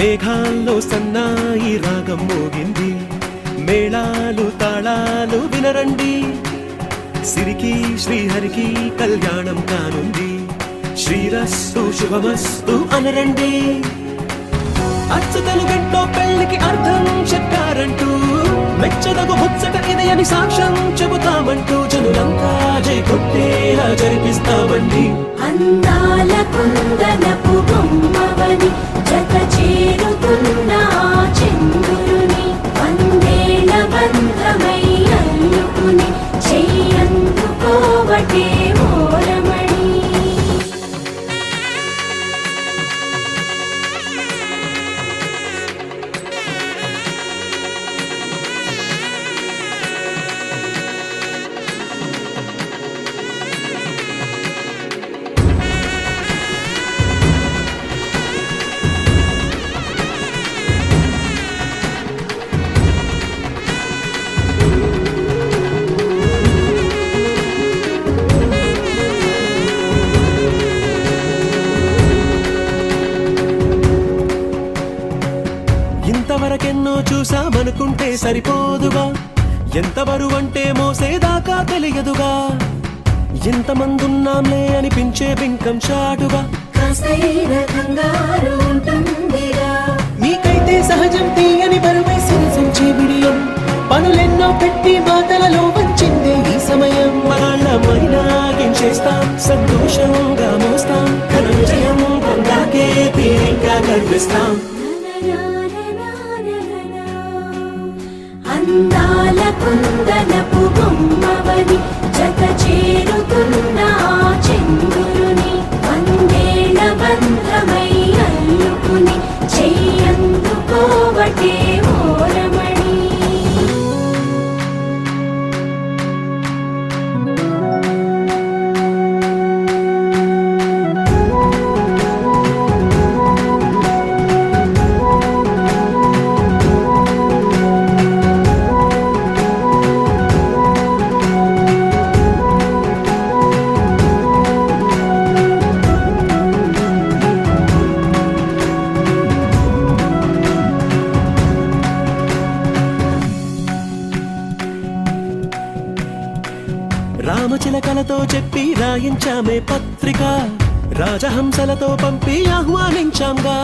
మేఘాల్లో సన్నాయి రాగం మోగింది, మేళాలు తాళాలు వినరండి. సిరికి శ్రీహరికి కళ్యాణం కానుంది, శ్రీరస్తు శుభమస్తు అనరండి. అచ్చతలు గంటో పెళ్లికి అర్థం చెప్పారంటూ, మెచ్చదగు ముచ్చట ఇది అని సాక్ష్యం చెబుతామంటూ, జనులంతా జై కొట్టేలా జరిపిస్తామండి. అందాల కుందనపు బొమ్మవని జత చేరుతున్న చంద్రుని, వందేల బంధమై అల్లుకుని చెయ్యందుకోవటే ఓరమణి. ఇంతవరకెన్నో చూసామనుకుంటే సరిపోదుగా, ఎంత బరువంటే మోసేదాకా తెలియదుగా. ఎంతమందున్నాంలే అనిపించే బింకం చాటుగా, మీకైతే సహజం తీయని బరువై సిరిసంచే బిడియం. పనులెన్నో పెట్టి మాటలలో వంచిందే ఈ సమయం. మనాళ్ళమైనా గించేస్తాం, సంతోషంగా మోస్తాం, ఘన విజయం పొందాకే తీరిగ్గా గర్విస్తాం. అందాల కుందనపు బొమ్మవని జత చేరుతున్న చంద్రుని, వందేళ్ల బంధమై అల్లుకుని చెయ్యందుకోవటే ఓరమణి. రామచిలకలతో చెప్పి రాయించామే పత్రిక, రాజహంసలతో పంపి ఆహ్వానించాంగా.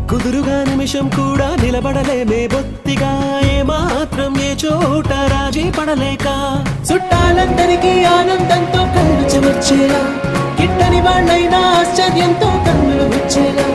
కుదురుగా నిమిషం కూడా నిలబడలేమే బొత్తిగా, ఏమాత్రం ఏ చోట రాజీ పడలేక. చుట్టాలందరికీ ఆనందంతో కళ్ళు చెమర్చేలా, గిట్టని వాళ్ళైనా ఆశ్చర్యంతో కన్నులు వచ్చేలా.